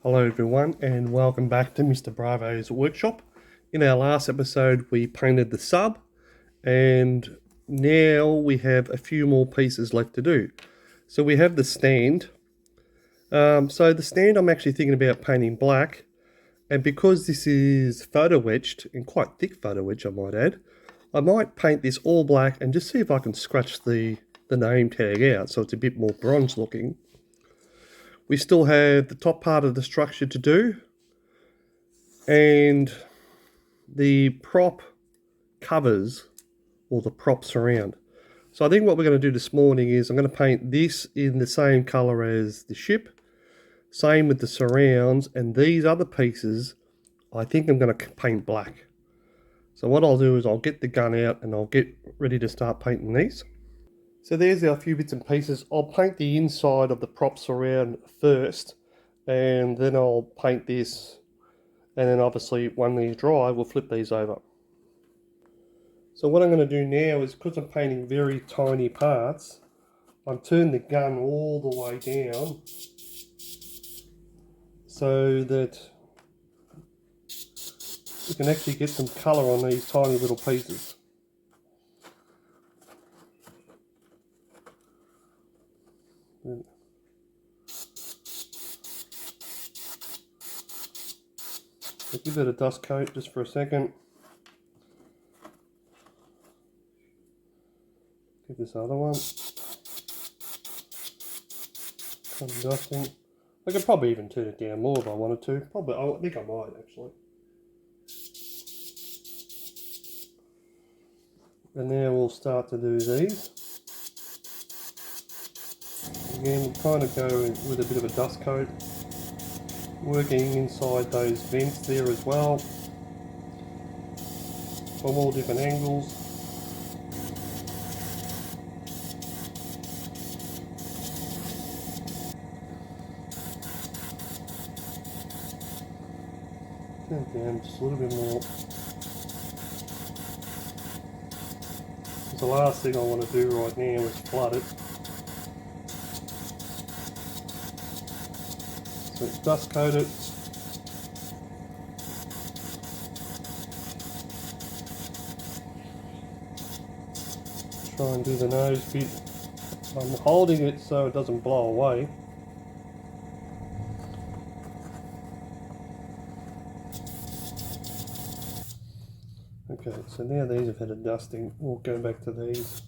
Hello everyone and welcome back to Mr. Bravo's workshop. In our last episode we painted the sub and now we have a few more pieces left to do. So we have the stand. So the stand I'm actually thinking about painting black, and because this is photo etched, and quite thick photo etch I might add, I might paint this all black and just see if I can scratch the name tag out so it's a bit more bronze looking. We still have the top part of the structure to do, and the prop covers, or the props around. So I think what we're going to do this morning is I'm going to paint this in the same colour as the ship, same with the surrounds, and these other pieces I think I'm going to paint black. So what I'll do is I'll get the gun out and I'll get ready to start painting these. So there's our few bits and pieces. I'll paint the inside of the props around first, and then I'll paint this, and then obviously when these dry we'll flip these over. So what I'm going to do now is, because I'm painting very tiny parts, I'm turning the gun all the way down so that you can actually get some colour on these tiny little pieces. So give it a dust coat just for a second. Give this other one some dusting. I could probably even turn it down more if I wanted to. Probably, I think I might actually. And now we'll start to do these. Again, kind of go with a bit of a dust coat, working inside those vents there as well, from all different angles. Turn it down just a little bit more. Because the last thing I want to do right now is flood it. So it's dust coated. Try and do the nose bit. I'm holding it so it doesn't blow away. Okay, so now these have had a dusting. We'll go back to these.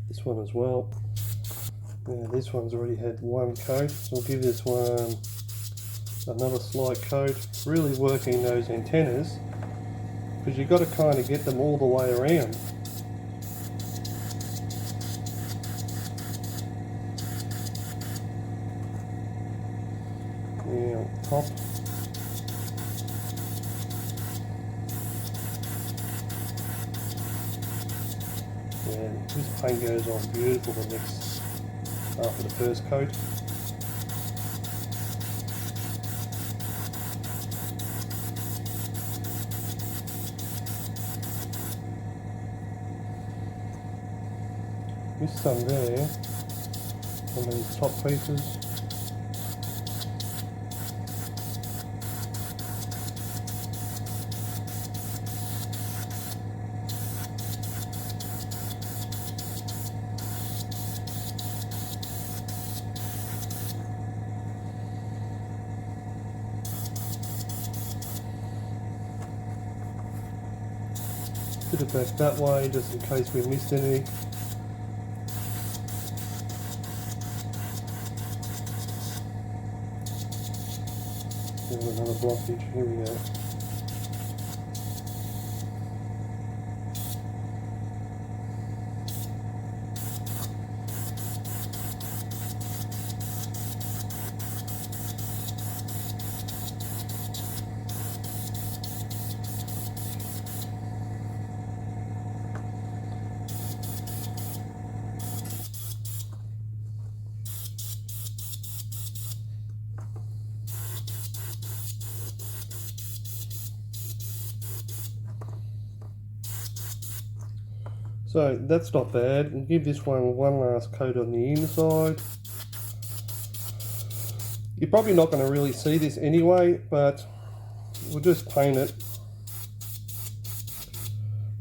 This one as well. Yeah, this one's already had one coat, so we'll give this one another slight coat. Really working those antennas, because you've got to kind of get them all the way around. Now, top. And this paint goes on beautiful the next, after the first coat. Missed some there on these top pieces. Put it back that way just in case we missed any. There's another blockage, here we go. So that's not bad. We'll give this one last coat on the inside. You're probably not going to really see this anyway, but we'll just paint it.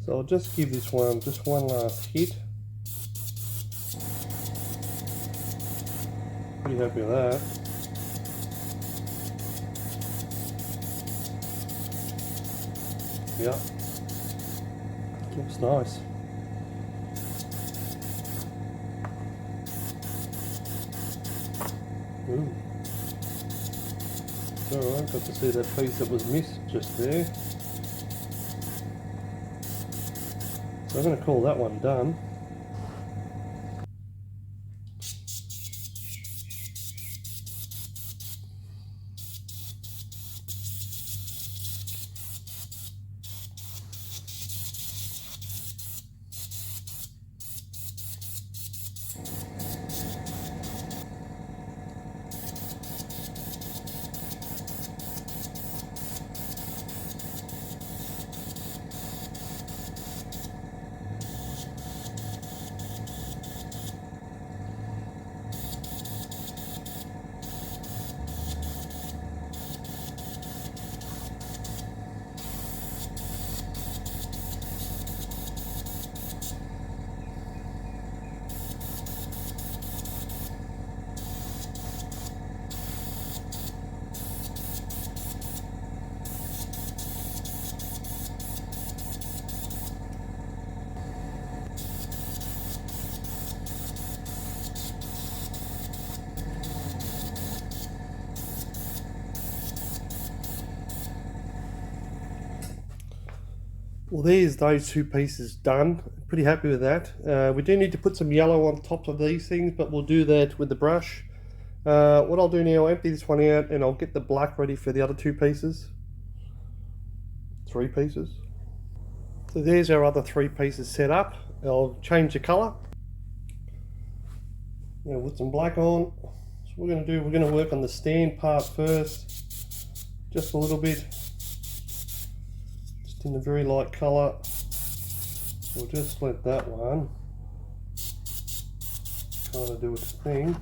So I'll just give this one just one last hit. Pretty happy with that. Yeah, looks nice. Ooh. It's alright, got to see that piece that was missed just there. So I'm going to call that one done. Well, there's those two pieces done. Pretty happy with that. We do need to put some yellow on top of these things, but we'll do that with the brush. What I'll do now, I'll empty this one out and I'll get the black ready for the other two pieces. 3 pieces. So there's our other 3 pieces set up. I'll change the colour. Now put some black on. So what we're going to do, we're going to work on the stand part first. Just a little bit. In a very light colour. We'll just let that one kind of do its thing.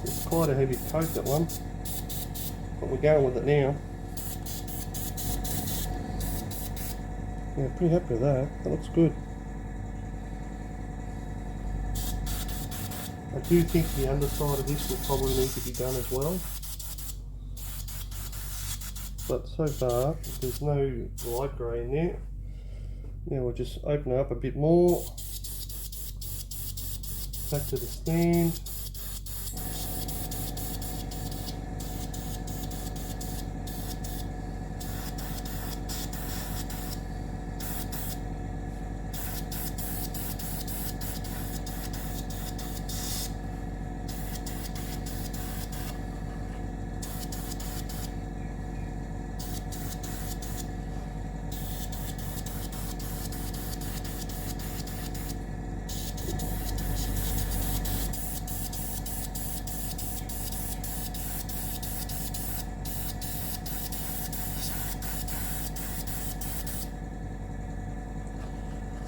It's quite a heavy coat, that one, but we're going with it now. Yeah, pretty happy with that. That looks good. I do think the underside of this will probably need to be done as well. But so far, there's no light grey in there. Now we'll just open it up a bit more. Back to the stand.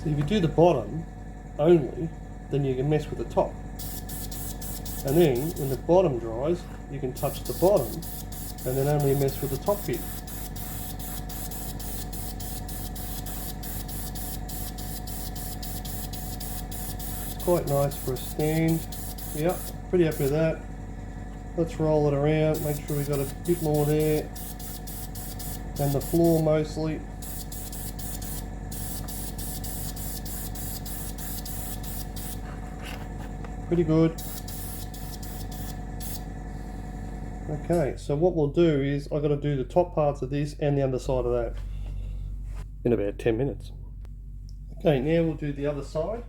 So if you do the bottom only, then you can mess with the top. And then when the bottom dries, you can touch the bottom and then only mess with the top bit. It's quite nice for a stand. Yep, pretty happy with that. Let's roll it around, make sure we've got a bit more there. And the floor mostly. Pretty good. Okay, so what we'll do is I've got to do the top parts of this and the underside of that in about 10 minutes. Okay, now we'll do the other side.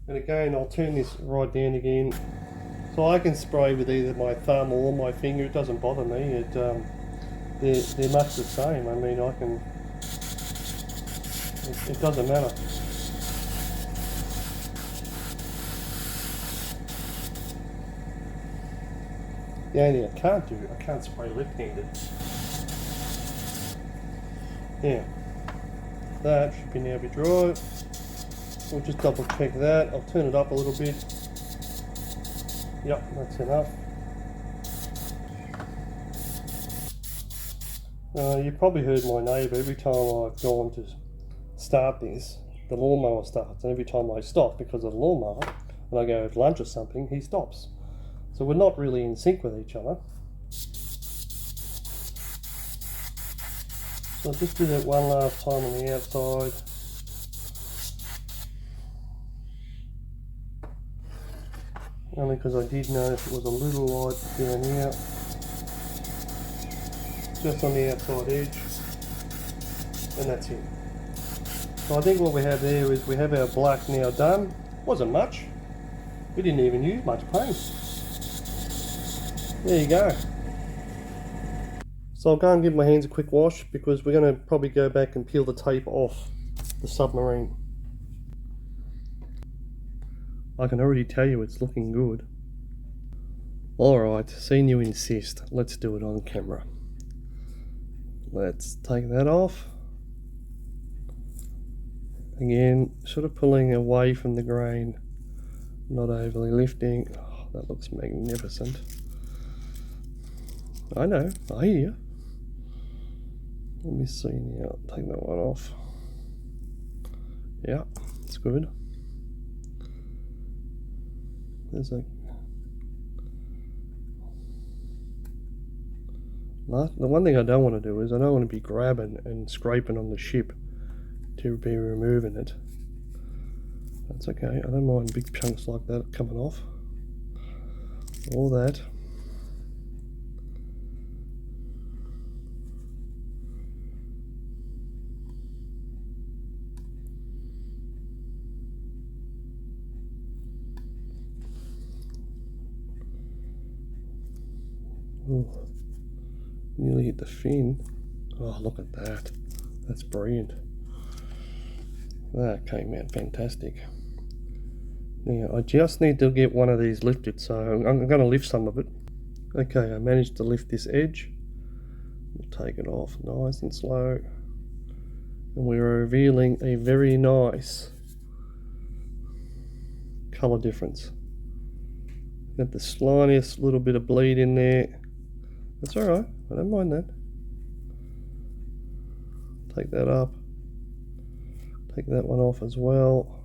And again, I'll turn this right down again So I can spray with either my thumb or my finger. It doesn't bother me. They're much the same. I mean, I can. It doesn't matter. The only thing I can't spray left-handed. Yeah, that should now be dry. We'll just double check that. I'll turn it up a little bit. Yep, that's enough. You probably heard my neighbour. Every time I've gone to start this, the lawnmower starts, and every time I stop because of the lawnmower and I go to lunch or something, he stops. So we're not really in sync with each other. So I'll just do that one last time on the outside. Only because I did notice it was a little light down here, just on the outside edge, and that's it. So I think what we have there is we have our black now done. Wasn't much. We didn't even use much paint. There you go. So I'll go and give my hands a quick wash because we're going to probably go back and peel the tape off the submarine. I can already tell you it's looking good. Alright, seeing you insist, let's do it on camera. Let's take that off. Again, sort of pulling away from the grain, not overly lifting. Oh, that looks magnificent. I know, I hear you. Let me see now, take that one off. Yeah, it's good. There's a... The one thing I don't want to do is I don't want to be grabbing and scraping on the ship to be removing it. That's okay, I don't mind big chunks like that coming off. All that. Ooh, nearly hit the fin. Oh, look at that. That's brilliant. That came out fantastic. Now, I just need to get one of these lifted, so I'm going to lift some of it. Okay, I managed to lift this edge. We'll take it off nice and slow. And we're revealing a very nice colour difference. Got the slightest little bit of bleed in there. That's alright, I don't mind that. Take that up. Take that one off as well.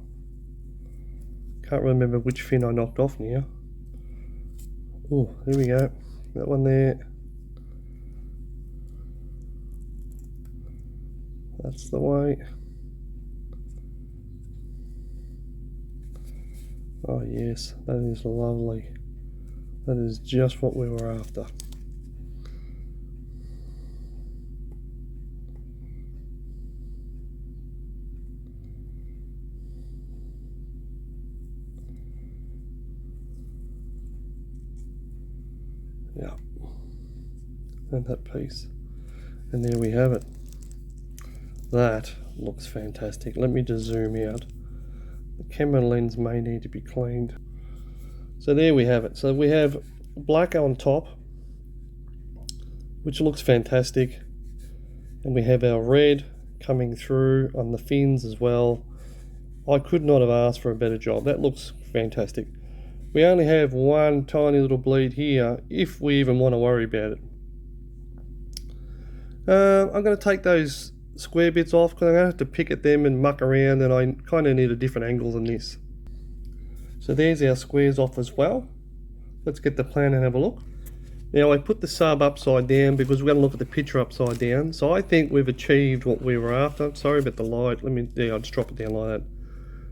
Can't remember which fin I knocked off now. Oh, there we go. That one there. That's the way. Oh yes, that is lovely. That is just what we were after. Yeah, and that piece, and there we have it. That looks fantastic. Let me just zoom out. The camera lens may need to be cleaned. So there we have it. So we have black on top, which looks fantastic, and we have our red coming through on the fins as well. I could not have asked for a better job. That looks fantastic. We only have one tiny little bleed here, if we even want to worry about it. I'm going to take those square bits off because I'm going to have to pick at them and muck around, and I kind of need a different angle than this. So there's our squares off as well. Let's get the plan and have a look. Now I put the sub upside down because we're going to look at the picture upside down. So I think we've achieved what we were after. Sorry about the light. I'll just drop it down like that.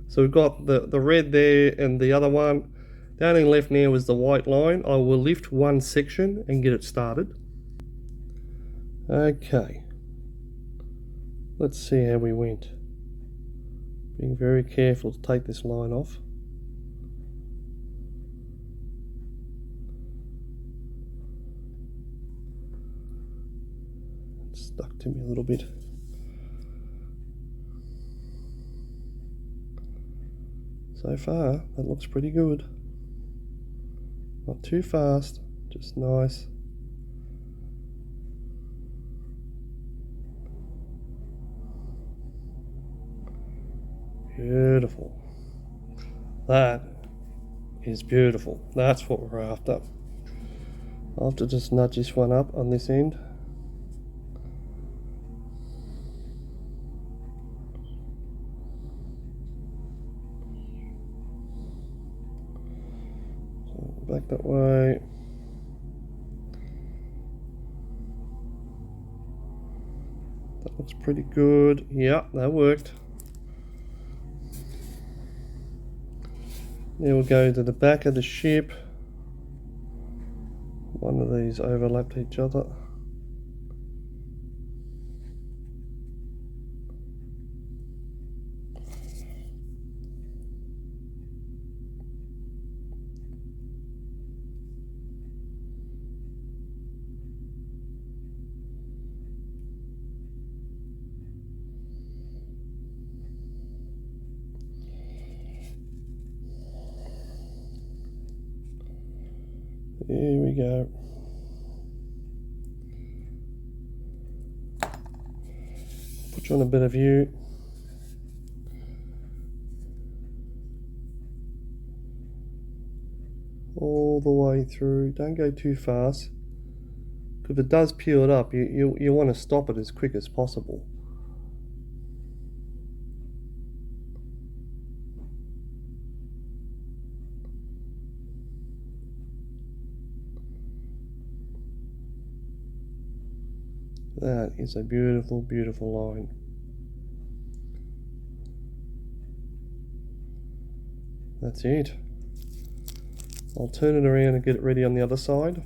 So we've got the red there and the other one. The only thing left now is the white line. I will lift one section and get it started. Okay. Let's see how we went. Being very careful to take this line off. to me a little bit. So far, that looks pretty good. Not too fast, just nice. Beautiful. That is beautiful. That's what we're after. I'll have to just nudge this one up on this end. So back that way. That looks pretty good. Yeah, that worked. Now we'll go to the back of the ship. One of these overlapped each other. Here we go. Put you on a better view. All the way through. Don't go too fast. If it does peel it up, you want to stop it as quick as possible. That is a beautiful, beautiful line. That's it. I'll turn it around and get it ready on the other side.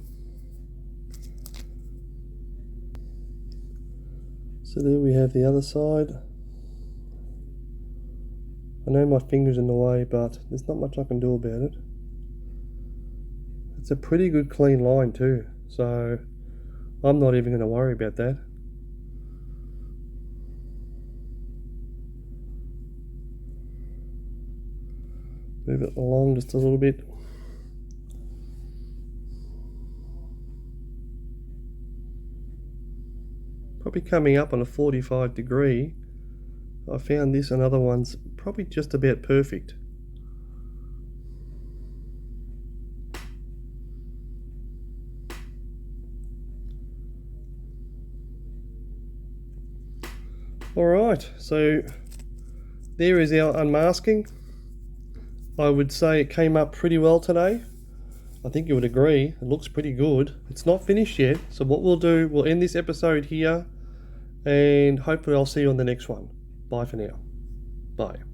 So there we have the other side. I know my finger's in the way, but there's not much I can do about it. It's a pretty good clean line too, so I'm not even going to worry about that. Move it along just a little bit. Probably coming up on a 45 degree. I found this and other ones probably just about perfect. Alright, so there is our unmasking. I would say it came up pretty well today. I think you would agree, it looks pretty good. It's not finished yet, so what we'll do, we'll end this episode here, and hopefully I'll see you on the next one. Bye for now. Bye.